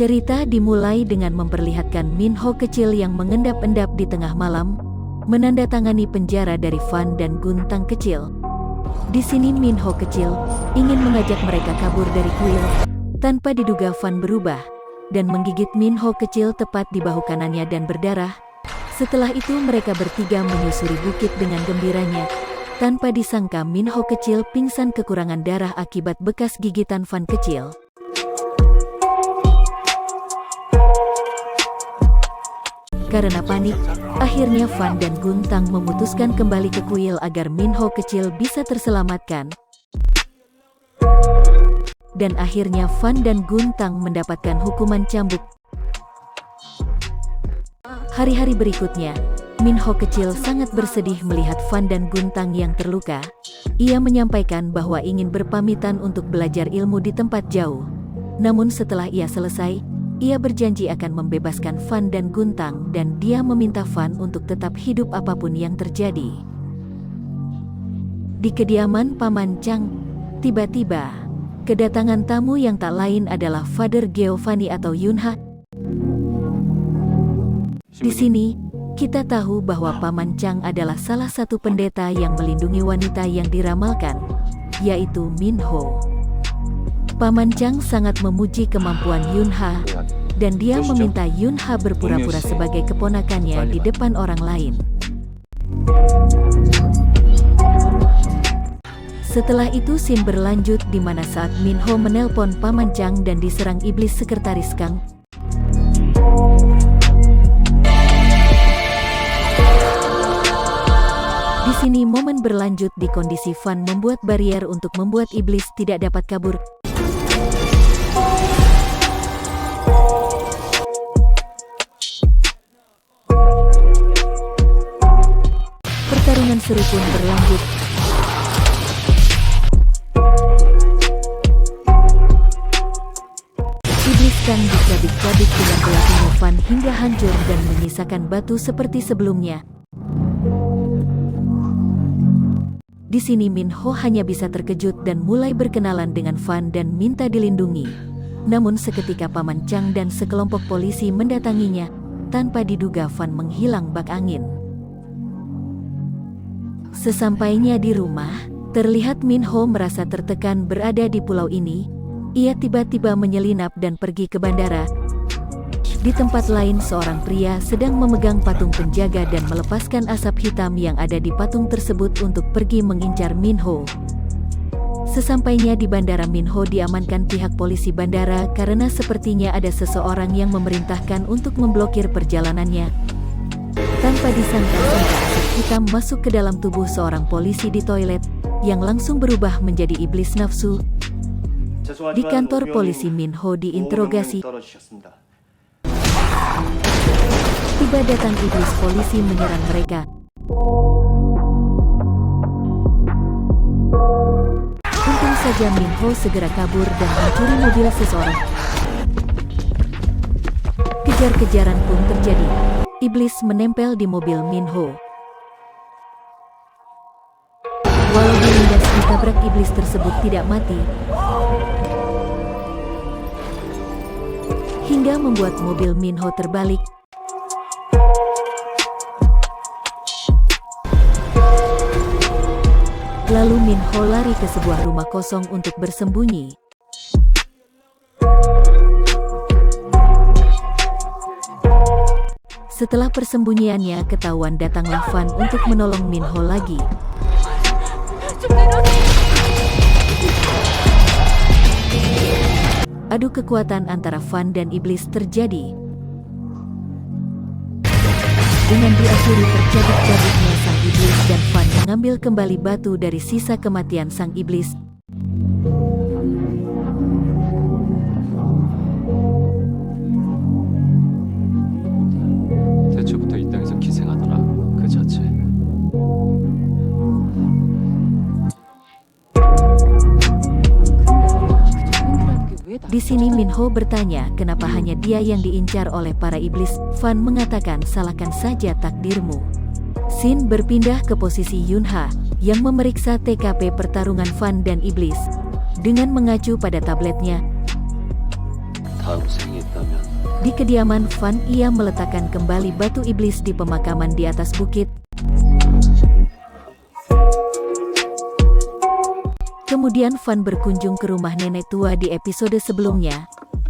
Cerita dimulai dengan memperlihatkan Minho kecil yang mengendap-endap di tengah malam, menandatangani penjara dari Fan dan Guntang kecil. Di sini Minho kecil ingin mengajak mereka kabur dari kuil. Tanpa diduga Fan berubah dan menggigit Minho kecil tepat di bahu kanannya dan berdarah. Setelah itu mereka bertiga menyusuri bukit dengan gembiranya. Tanpa disangka Minho kecil pingsan kekurangan darah akibat bekas gigitan Fan kecil. Karena panik, akhirnya Fan dan Guntang memutuskan kembali ke kuil agar Minho kecil bisa terselamatkan. Dan akhirnya Fan dan Guntang mendapatkan hukuman cambuk. Hari-hari berikutnya, Minho kecil sangat bersedih melihat Fan dan Guntang yang terluka. Ia menyampaikan bahwa ingin berpamitan untuk belajar ilmu di tempat jauh. Namun setelah ia selesai, ia berjanji akan membebaskan Fan dan Guntang dan dia meminta Fan untuk tetap hidup apapun yang terjadi. Di kediaman Paman Chang, tiba-tiba kedatangan tamu yang tak lain adalah Father Giovanni atau Yunha. Di sini, kita tahu bahwa Paman Chang adalah salah satu pendeta yang melindungi wanita yang diramalkan, yaitu Minho. Paman Chang sangat memuji kemampuan Yunha, dan dia meminta Yunha berpura-pura sebagai keponakannya di depan orang lain. Setelah itu scene berlanjut di mana saat Minho menelpon Paman Chang dan diserang iblis sekretaris Kang. Di sini momen berlanjut di kondisi Fan membuat barier untuk membuat iblis tidak dapat kabur. Pertarungan seru pun berlanjut. Iblis Kang dicabik-cabik dengan belakangnya Fan hingga hancur dan menyisakan batu seperti sebelumnya. Di sini Minho hanya bisa terkejut dan mulai berkenalan dengan Fan dan minta dilindungi. Namun seketika Paman Chang dan sekelompok polisi mendatanginya, tanpa diduga Fan menghilang bak angin. Sesampainya di rumah, terlihat Minho merasa tertekan berada di pulau ini. Ia tiba-tiba menyelinap dan pergi ke bandara. Di tempat lain seorang pria sedang memegang patung penjaga dan melepaskan asap hitam yang ada di patung tersebut untuk pergi mengincar Minho. Sesampainya di bandara, Minho diamankan pihak polisi bandara karena sepertinya ada seseorang yang memerintahkan untuk memblokir perjalanannya. Tanpa disangka-sangka asap hitam masuk ke dalam tubuh seorang polisi di toilet, yang langsung berubah menjadi iblis nafsu. Di kantor polisi Minho diinterogasi. Tiba datang iblis polisi menyerang mereka. Untung saja Minho segera kabur dan mencuri mobil seseorang. Kejar-kejaran pun terjadi. Iblis menempel di mobil Minho. Walau dilindas ditabrak, iblis tersebut tidak mati, hingga membuat mobil Minho terbalik. Lalu Minho lari ke sebuah rumah kosong untuk bersembunyi. Setelah persembunyiannya ketahuan, datanglah Fan untuk menolong Minho lagi. Adu kekuatan antara Fan dan iblis terjadi. Dengan diakhiri tercabik-cabiknya sang iblis dan Fan mengambil kembali batu dari sisa kematian sang iblis. 대초부터 이 땅에서 기생하더라. 그 자체. Di sini Minho bertanya kenapa hanya dia yang diincar oleh para iblis. Fan mengatakan salahkan saja takdirmu. Scene berpindah ke posisi Yunha yang memeriksa TKP pertarungan Fan dan iblis. Dengan mengacu pada tabletnya, 다음 생에 있다면 Di kediaman Van, ia meletakkan kembali batu iblis di pemakaman di atas bukit. Kemudian Van berkunjung ke rumah nenek tua di episode sebelumnya.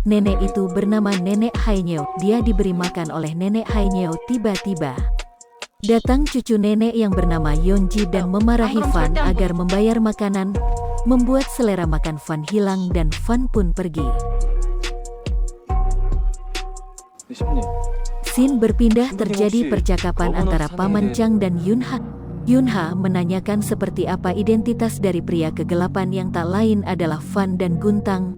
Nenek itu bernama Nenek Haenyeo. Dia diberi makan oleh Nenek Haenyeo. Tiba-tiba datang cucu nenek yang bernama Yeonji dan memarahi Van agar membayar makanan, membuat selera makan Van hilang dan Van pun pergi. Scene berpindah, terjadi percakapan antara Paman Chang dan Yunha. Yunha menanyakan seperti apa identitas dari pria kegelapan yang tak lain adalah Van dan Guntang.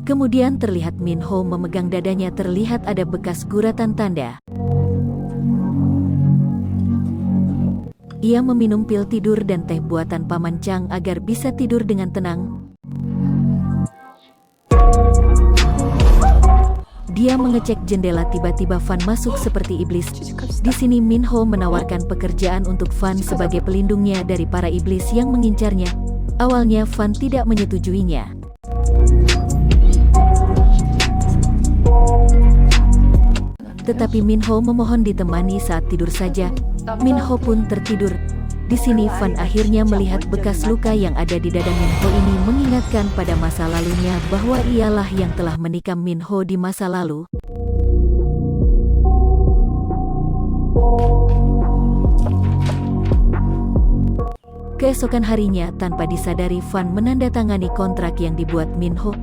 Kemudian terlihat Min Ho memegang dadanya, terlihat ada bekas guratan tanda. Ia meminum pil tidur dan teh buatan Paman Chang agar bisa tidur dengan tenang. Dia mengecek jendela, tiba-tiba Van masuk seperti iblis. Di sini Min Ho menawarkan pekerjaan untuk Van sebagai pelindungnya dari para iblis yang mengincarnya. Awalnya Van tidak menyetujuinya. Tetapi Min Ho memohon ditemani saat tidur saja. Min Ho pun tertidur. Di sini Van akhirnya melihat bekas luka yang ada di dada Min Ho ini mengingatkan pada masa lalunya bahwa ialah yang telah menikam Min Ho di masa lalu. Keesokan harinya, tanpa disadari Van menandatangani kontrak yang dibuat Min Ho.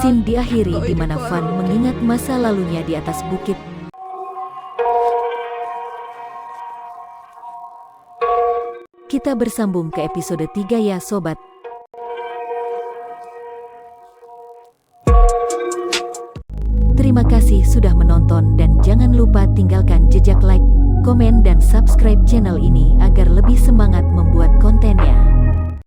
Scene diakhiri di mana Van mengingat masa lalunya di atas bukit. Kita bersambung ke episode 3 ya sobat. Terima kasih sudah menonton dan jangan lupa tinggalkan jejak like, komen dan subscribe channel ini agar lebih semangat membuat kontennya.